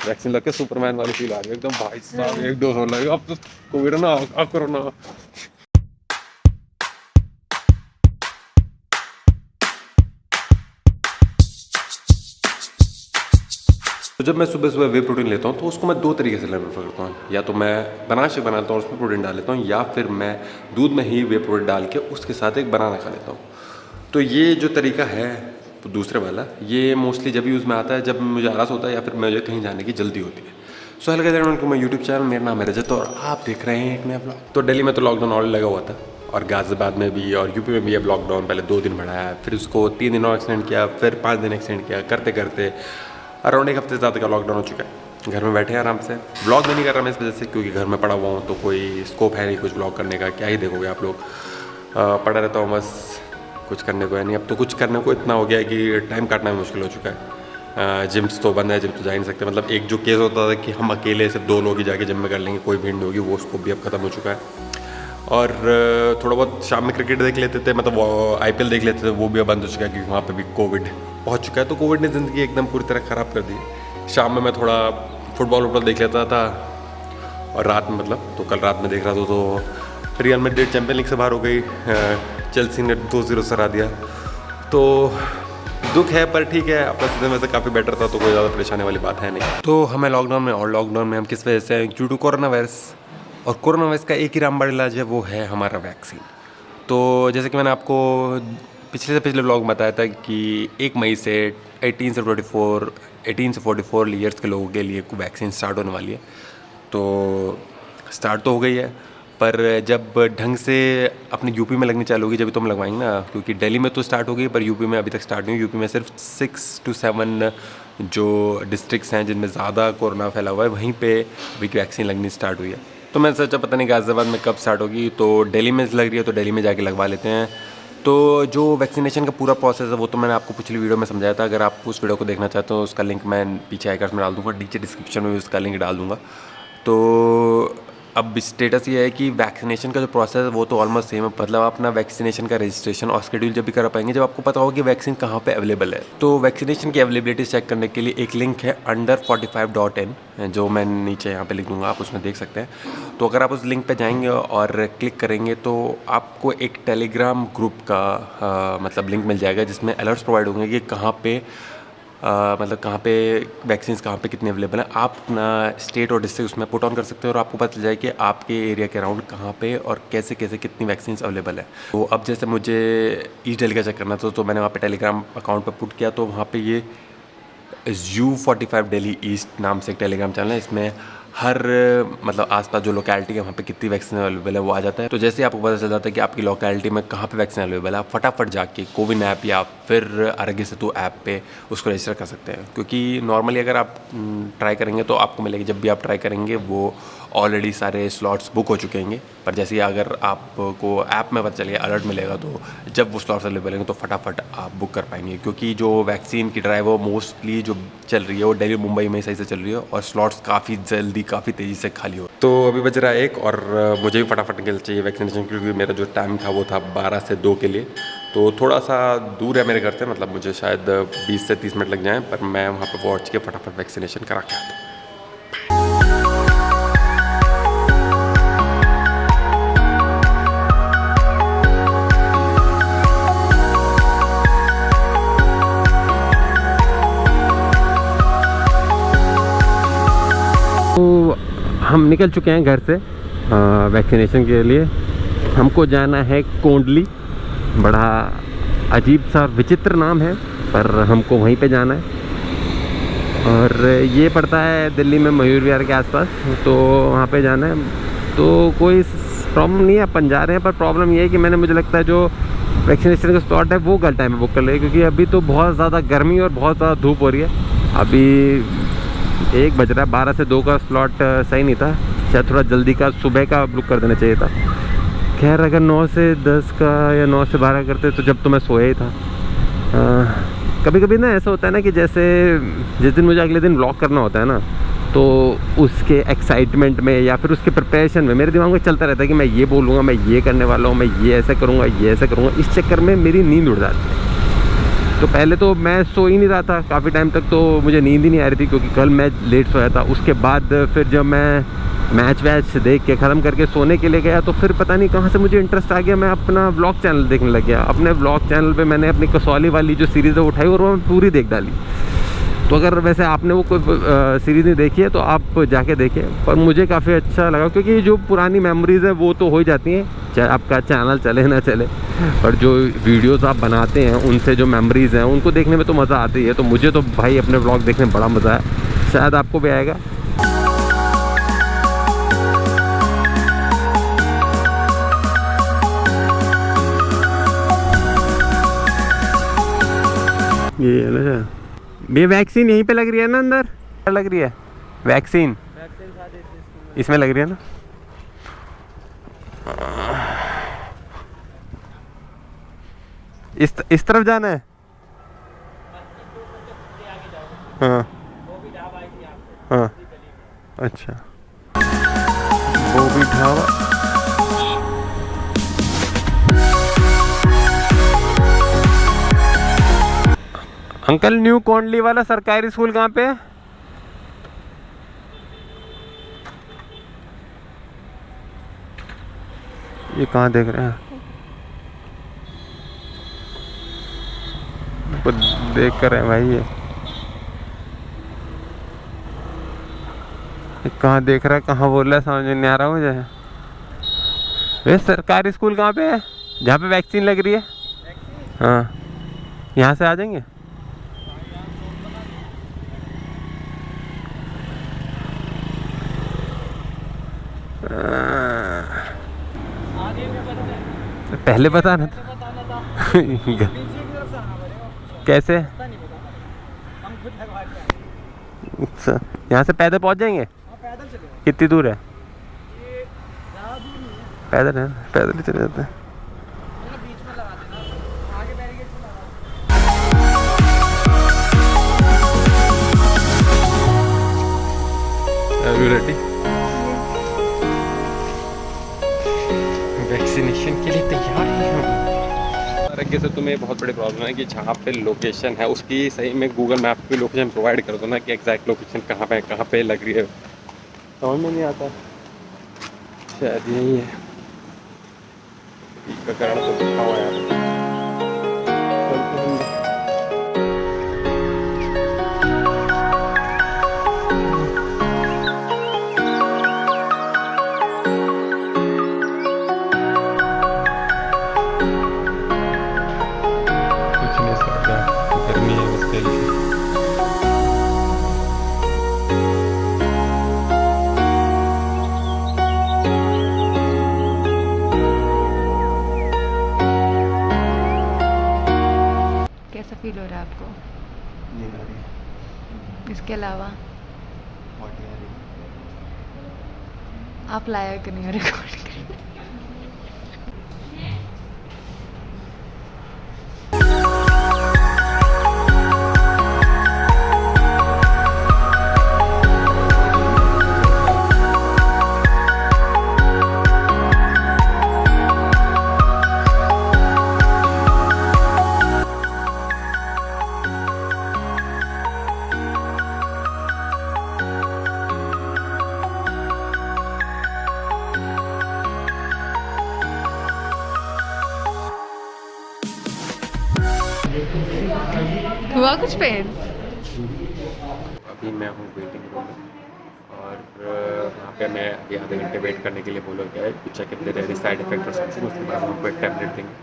Vaccine लग के Superman वाली फील आ रही है एकदम। भाई साहब एक डोज और लगेगा अब तो कोविड ना अब कोरोना। तो जब मैं सुबह सुबह वे प्रोटीन लेता हूँ तो उसको मैं दो तरीके से लेना प्रेफर करता हूँ। या तो मैं बनाना शेक बनाता हूँ उसमें प्रोटीन डाल लेता हूँ, या फिर मैं दूध में ही वे प्रोटीन डाल के उसके साथ एक बनाना खा लेता हूँ। तो ये जो तरीका है दूसरे वाला, ये मोस्टली जब यूज़ में आता है जब मुझे आलस होता है या फिर मुझे कहीं जाने की जल्दी होती है। So hello guys, welcome my YouTube channel. मेरा नाम है रजत और आप देख रहे हैं एक नया ब्लॉग। तो दिल्ली में तो लॉकडाउन ऑलरेडी लगा हुआ था और गाजियाबाद में भी और यूपी में भी अब लॉकडाउन पहले 2 दिन बढ़ाया, फिर उसको 3 दिन और एक्सटेंड किया, फिर 5 दिन एक्सटेंड किया। करते करते अराउंड 1 हफ्ते से ज़्यादा का लॉकडाउन हो चुका है। घर में बैठे हैं आराम से। ब्लॉग भी नहीं कर रहा मैं इस वजह से क्योंकि घर में पड़ा हुआ हूँ तो कोई स्कोप है नहीं कुछ ब्लॉग करने का। क्या ही देखोगे आप लोग, पड़ा रहता हूँ बस, कुछ करने को है नहीं। अब तो कुछ करने को इतना हो गया है कि टाइम काटना भी मुश्किल हो चुका है। जिम्स तो बंद है, जिम तो जा ही नहीं सकते। मतलब एक जो केस होता था कि हम अकेले सिर्फ 2 लोग ही जाके जिम में कर लेंगे, कोई भीड़ नहीं होगी, वो उसको भी अब ख़त्म हो चुका है। और थोड़ा बहुत शाम में क्रिकेट देख लेते थे, मतलब IPL देख लेते थे, वो भी अब बंद हो चुका है क्योंकि वहाँ पे भी कोविड पहुँच चुका है। तो कोविड ने ज़िंदगी एकदम पूरी तरह ख़राब कर दी। शाम में मैं थोड़ा फुटबॉल देख लेता था और रात में मतलब तो कल रात में देख रहा था तो रियल मैड्रिड चैंपियन लीग से बाहर हो गई। चेल्सी ने 2-0 से हरा दिया। तो दुख है पर ठीक है, अपना सीजन वैसे काफ़ी बेटर था तो कोई ज़्यादा परेशानी वाली बात है नहीं। तो हमें लॉकडाउन में हम किस वजह से, ड्यू टू कोरोना वायरस। और कोरोना वायरस का एक ही रामबाण इलाज है, वो है हमारा वैक्सीन। तो जैसे कि मैंने आपको पिछले व्लॉग में बताया था कि 1 मई से 18 से 44 ईयर्स के लोगों के लिए वैक्सीन स्टार्ट होने वाली है। तो स्टार्ट तो हो गई है, पर जब ढंग से अपने यूपी में लगनी चालू होगी जब तो हम लगवाएंगे ना, क्योंकि दिल्ली में तो स्टार्ट हो गई पर यूपी में अभी तक स्टार्ट नहीं हुई। यूपी में सिर्फ 6 to 7 जो डिस्ट्रिक्ट्स हैं जिनमें ज़्यादा कोरोना फैला हुआ है वहीं पे अभी वैक्सीन लगनी स्टार्ट हुई है। तो मैंने सोचा पता नहीं गाजियाबाद में कब स्टार्ट होगी, तो दिल्ली में लग रही है तो दिल्ली में जाके लगवा लेते हैं। तो जो वैक्सीनेशन का पूरा प्रोसेस है वो तो मैंने आपको पिछली वीडियो में समझाया था। अगर आप उस वीडियो को देखना चाहते हो उसका लिंक मैं पीछे आइकॉन में डाल दूँगा, नीचे डिस्क्रिप्शन में भी उसका लिंक डाल दूँगा। तो अब स्टेटस ये है कि वैक्सीनेशन का जो प्रोसेस है वो तो ऑलमोस्ट सेम है। मतलब आप अपना वैक्सीनेशन का रजिस्ट्रेशन और शेड्यूल जब भी करा पाएंगे जब आपको पता होगा कि वैक्सीन कहाँ पे अवेलेबल है। तो वैक्सीनेशन की अवेलेबिलिटी चेक करने के लिए एक लिंक है under45.in, जो मैं नीचे यहाँ पे लिख दूँगा, आप उसमें देख सकते हैं। तो अगर आप उस लिंक पे जाएंगे और क्लिक करेंगे तो आपको एक टेलीग्राम ग्रुप का मतलब लिंक मिल जाएगा जिसमें अलर्ट्स प्रोवाइड होंगे कि कहाँ पे मतलब कहाँ पे वैक्सीन्स कहाँ पे कितनी अवेलेबल है। आप अपना स्टेट और डिस्ट्रिक्ट उसमें पुट ऑन कर सकते हो और आपको पता चल जाए कि आपके एरिया के अराउंड कहाँ पे और कैसे कैसे कितनी वैक्सीन्स अवेलेबल है। तो अब जैसे मुझे ईस्ट दिल्ली का चेक करना था तो मैंने वहाँ पे टेलीग्राम अकाउंट पर पुट किया, तो वहाँ पे ये U45 दिल्ली ईस्ट नाम से एक टेलीग्राम चैनल है। इसमें हर मतलब आसपास जो लोकेलिटी है वहाँ पे कितनी वैक्सीन अवेलेबल है वो आ जाता है। तो जैसे ही आपको पता चल जाता है कि आपकी लोकेलिटी में कहाँ पे वैक्सीन अवेलेबल है, आप फटाफट जाके कोविन ऐप या फिर आरोग्य सेतु ऐप पे उसको रजिस्टर कर सकते हैं। क्योंकि नॉर्मली अगर आप ट्राई करेंगे तो आपको मिलेगी, जब भी आप ट्राई करेंगे वो ऑलरेडी सारे स्लॉट्स बुक हो चुके होंगे। पर जैसे ही अगर आपको ऐप में पता चलेगा, अलर्ट मिलेगा, तो जब वो स्लॉट्स अवेलेबल होंगे तो फटाफट आप बुक कर पाएंगे। क्योंकि जो वैक्सीन की ड्राइव वो मोस्टली जो चल रही है वो दिल्ली मुंबई में सही से चल रही है और स्लॉट्स काफ़ी जल्दी काफ़ी तेज़ी से खाली हो। तो अभी बज रहा है 1 और मुझे भी फटाफट निकल चाहिए वैक्सीनेशन, क्योंकि मेरा जो टाइम था वो था 12 से 2 के लिए। तो थोड़ा सा दूर है मेरे घर से, मतलब मुझे शायद 20 से 30 मिनट लग जाएँ, पर मैं वहाँ पर पहुँच के फटाफट वैक्सीनेशन करा के आता हूँ। तो हम निकल चुके हैं घर से वैक्सीनेशन के लिए। हमको जाना है कोंडली, बड़ा अजीब सा विचित्र नाम है पर हमको वहीं पे जाना है। और ये पड़ता है दिल्ली में मयूर विहार के आसपास, तो वहाँ पे जाना है। तो कोई प्रॉब्लम नहीं है, अपन जा रहे हैं। पर प्रॉब्लम ये है कि मुझे लगता है जो वैक्सीनेशन का स्लॉट है वो गलत टाइम में बुक कर ले, क्योंकि अभी तो बहुत ज़्यादा गर्मी और बहुत ज़्यादा धूप हो रही है। अभी 1 बज रहा है, 12 से 2 का स्लॉट सही नहीं था, शायद थोड़ा जल्दी का सुबह का बुक कर देना चाहिए था। खैर अगर 9 से 10 का या 9 से 12 करते तो जब तो मैं सोया ही था। कभी कभी ना ऐसा होता है ना कि जैसे जिस दिन मुझे अगले दिन व्लॉग करना होता है ना, तो उसके एक्साइटमेंट में या फिर उसके प्रिपरेशन में मेरे दिमाग में चलता रहता है कि मैं ये बोलूँगा, मैं ये करने वाला हूँ, मैं ये ऐसा करूँगा, ये ऐसा करूँगा। इस चक्कर में मेरी नींद उड़ जाती है। तो पहले तो मैं सो ही नहीं रहा था काफ़ी टाइम तक, तो मुझे नींद ही नहीं आ रही थी क्योंकि कल मैं लेट सोया था। उसके बाद फिर जब मैं मैच वैच देख के ख़त्म करके सोने के लिए गया तो फिर पता नहीं कहाँ से मुझे इंटरेस्ट आ गया, मैं अपना व्लॉग चैनल देखने लग गया। अपने व्लॉग चैनल पे मैंने अपनी कसौली वाली जो सीरीज़ है उठाई और वो मैं पूरी देख डाली। तो अगर वैसे आपने वो कोई सीरीज़ नहीं देखी है तो आप जाके देखें, पर मुझे काफ़ी अच्छा लगा क्योंकि जो पुरानी मेमोरीज़ है वो तो हो ही जाती हैं, चाहे आपका चैनल चले ना चले, पर जो वीडियोस आप बनाते हैं उनसे जो मेमोरीज़ हैं उनको देखने में तो मज़ा आती है। तो मुझे तो भाई अपने व्लॉग देखने में बड़ा मज़ा है, शायद आपको भी आएगा। ये है ना, ये वैक्सीन यहीं पे लग रही है ना, अंदर लग रही है वैक्सीन इसमें लग रही है ना। इस तरफ जाना है। हाँ हाँ अच्छा, वो भी ढाबा। अंकल न्यू कोंडली वाला सरकारी स्कूल कहाँ पे है? ये कहाँ देख रहे हैं? कुछ देख कर है भाई, ये कहाँ देख रहा है, कहाँ बोल रहा है, समझ में नहीं आ रहा मुझे। ये सरकारी स्कूल कहाँ पे है जहाँ पे वैक्सीन लग रही है? हाँ, यहाँ से आ जाएंगे। पहले बताना था। कैसे? अच्छा, यहाँ से पैदल पहुँच जाएंगे? कितनी दूर है? पैदल है, पैदल ही चले जाते हैं। रेडी वैक्सीनेशन के लिए तैयार हैं हम। आरोग्य से तुम्हें बहुत बड़ी प्रॉब्लम है कि जहाँ पे लोकेशन है उसकी सही में गूगल मैप की लोकेशन प्रोवाइड कर दो ना, कि एग्जैक्ट लोकेशन कहाँ पे लग रही है, समझ में नहीं आता। शायद यही है का कारण तो लिखा हुआ है। गर्मी है बस तेरी से। कैसा फील हो रहा है आपको? इसके अलावा आप लायक नहीं हो रिकॉर्ड करने। हुआ कुछ पेन? अभी मैं हूँ वेटिंग रूम में और वहाँ पे मैं अभी आधे घंटे वेट करने के लिए बोला गया है, पूछा कितने रेडी साइड इफेक्ट और समथिंग, उसके बाद हमको एक टैबलेट देंगे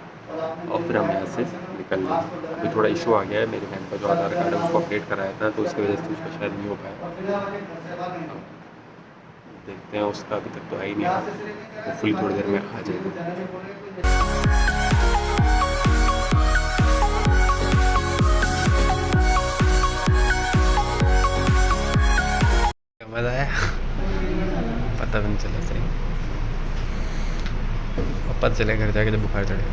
और फिर हम यहाँ से निकल लेंगे। अभी थोड़ा इशू आ गया है, मेरी बहन का जो आधार कार्ड है उसको अपडेट कराया था तो उसकी वजह से उसका शायद नहीं हो पाया। देखते हैं, उसका अभी तक तो है ही नहीं, होपफुली थोड़ी देर में आ जाएगा। मज़ा आया? पता भी नहीं चला सही, और पता चले घर जाके जब बुखार चढ़ेगा।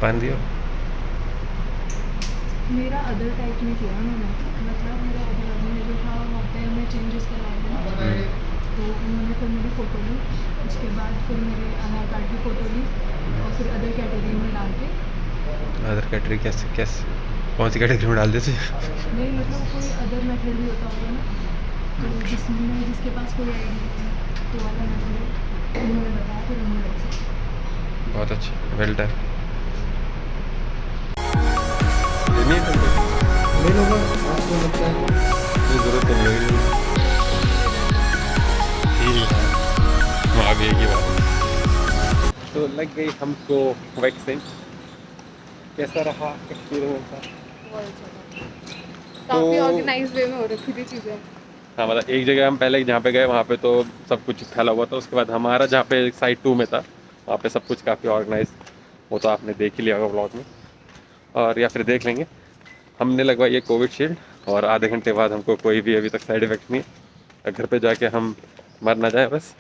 पान दियो? मेरा अदर टाइप में किया उन्होंने, मतलब मेरा अदर में जो था वहाँ पे हमें चेंजेस कराए थे, तो उन्होंने फिर मेरी फ़ोटो ली, उसके बाद फिर मेरे आधार कार्ड की फ़ोटो ली और फिर अदर कैटेगरी में डाल के अदर कैटेगरी कैसे कौन सी कैटेगरी में डाल देते? नहीं मतलब कोई अदर मेथड भी होता होगा ना, तो जिसके पास कोई आइडिया नहीं है तो वाला मेथड उन्होंने बताया, फिर उन्होंने वैसे। बहुत अच्छा, वेल डन। ले लो बस, आपको लगता है जरूरत तो नहीं लगी। वहाँ भी एक ही बात। तो लग गई हमको वैक्सीन। कैसा रहा एक्सपीरियंस? काफ़ी ऑर्गेनाइज वे में हो रखी थी चीज़ें। हाँ मतलब एक जगह हम पहले जहाँ पे गए वहाँ पे तो सब कुछ फैला हुआ था, उसके बाद हमारा जहाँ पे साइड 2 में था वहाँ पे सब कुछ काफ़ी ऑर्गेनाइज। वो तो आपने देख ही लिया होगा ब्लॉग में, और या फिर देख लेंगे। हमने लगवाई है कोविशील्ड और आधे घंटे बाद हमको कोई भी अभी तक साइड इफेक्ट नहीं है। घर पे जाके हम मर ना जाए बस।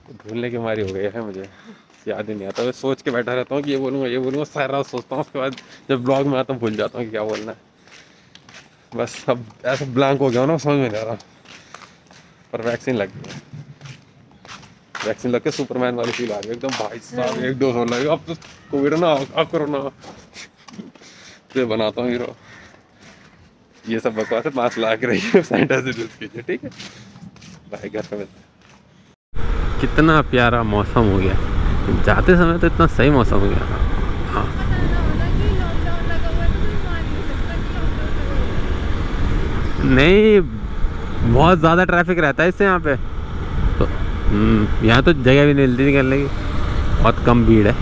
भूलने की बीमारी हो गई है, मुझे याद ही नहीं आता। मैं सोच के बैठा रहता हूँ कि ये बोलूँगा सारा सोचता हूँ, उसके बाद जब ब्लॉग में आता हूँ भूल जाता हूँ कि क्या बोलना है। बस अब ऐसा ब्लैंक हो गया ना, समझ में नहीं आ रहा। पर वैक्सीन लग गई है, वैक्सीन लग के सुपरमैन वाली फील आ रही है एकदम। भाई साहब 1 डोज लगे, अब तो कोविड ना अब कोरोना तो बनाता हूँ हीरो। ये सब बकवास है, 5 लाख रही है सैनिटाइजर यूज कीजिए, ठीक है भाई। घर पे मिलते हैं। कितना प्यारा मौसम हो गया, जाते समय तो इतना सही मौसम हो गया। हाँ नहीं, बहुत ज़्यादा ट्रैफिक रहता है इससे यहाँ पे तो। यहाँ तो जगह भी नहीं मिलती निकलने की, बहुत कम भीड़ है।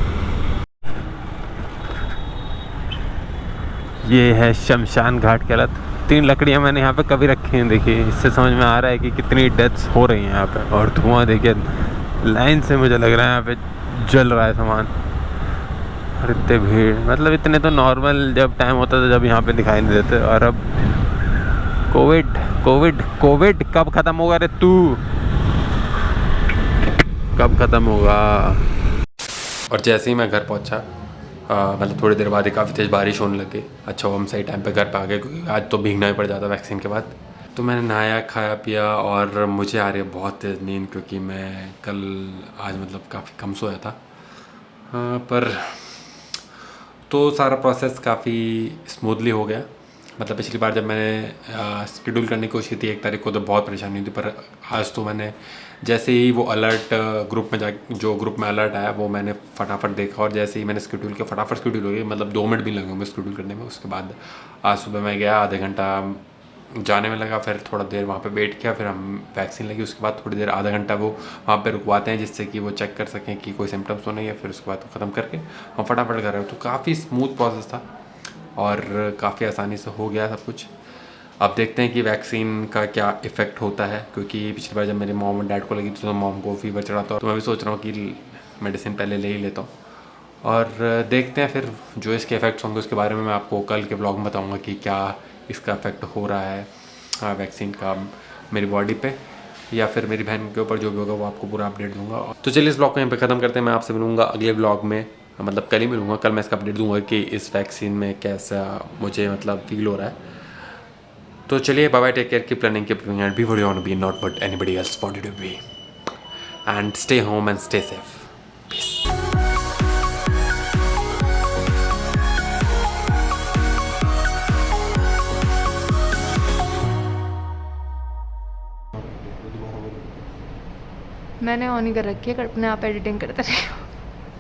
ये है शमशान घाट कहलात। 3 लकड़ियाँ मैंने यहाँ पे कभी रखी हैं, देखिए इससे समझ में आ रहा है कि कितनी डेथ्स हो रही हैं यहाँ पे। और धुआं देखिए लाइन से, मुझे लग रहा है यहाँ पे जल रहा है सामान। और इतने भीड़, मतलब इतने तो नॉर्मल जब टाइम होता था जब यहाँ पे दिखाई नहीं देते। और अब कोविड कब ख़त्म होगा रे तू, कब ख़त्म होगा? और जैसे ही मैं घर पहुँचा मतलब थोड़ी देर बाद ही काफ़ी तेज़ बारिश होने लगी। अच्छा हम सही टाइम पे घर पे आ गए, क्योंकि आज तो भीगना ही पड़ जाता वैक्सीन के बाद। तो मैंने नहाया, खाया पिया, और मुझे आ रही है बहुत तेज़ नींद, क्योंकि मैं आज मतलब काफ़ी कम सोया था। पर तो सारा प्रोसेस काफ़ी स्मूथली हो गया। मतलब पिछली बार जब मैंने शेड्यूल करने की कोशिश की थी 1 तारीख को, तो बहुत परेशानी हुई थी। पर आज तो मैंने जैसे ही वो अलर्ट ग्रुप में जो ग्रुप में अलर्ट आया वो मैंने फटाफट देखा, और जैसे ही मैंने शेड्यूल किया फटाफट शेड्यूल हो गई। मतलब 2 मिनट भी लगे होंगे शेड्यूल करने में। उसके बाद आज सुबह मैं गया, आधे घंटा जाने में लगा, फिर थोड़ा देर वहाँ पे वेट किया, फिर हम वैक्सीन लगी। उसके बाद थोड़ी देर आधा घंटा वो वहाँ पे रुकवाते हैं जिससे कि वो चेक कर सकें कि कोई सिम्टम्स तो नहीं है। फिर उसके बाद ख़त्म करके हम फटाफट कर रहे हो। तो काफ़ी स्मूथ प्रोसेस था और काफ़ी आसानी से हो गया सब कुछ। अब देखते हैं कि वैक्सीन का क्या इफ़ेक्ट होता है, क्योंकि पिछली बार जब मेरे मॉम और डैड को लगी थी तो मॉम को फीवर चढ़ा था। तो मैं भी सोच रहा हूँ कि मेडिसिन पहले ले ही लेता हूँ, और देखते हैं फिर जो इसके इफ़ेक्ट्स होंगे उसके बारे में मैं आपको कल के ब्लॉग में बताऊँगा कि क्या इसका इफ़ेक्ट हो रहा है वैक्सीन का मेरी बॉडी पे, या फिर मेरी बहन के ऊपर। जो भी होगा वो आपको पूरा अपडेट दूंगा। तो चलिए इस ब्लॉग को यहीं पे ख़त्म करते हैं। मैं आपसे मिलूँगा अगले ब्लॉग में, मतलब कल ही मिलूँगा। कल मैं इसका अपडेट दूंगा कि इस वैक्सीन में कैसा मुझे मतलब फील हो रहा है। तो चलिए bye bye, take care, keep learning, keep doing, and be what you want to be, not what anybody else want you to be, and stay home and stay safe. Peace. मैंने on ही कर रखी है, अपने आप editing करते रहे।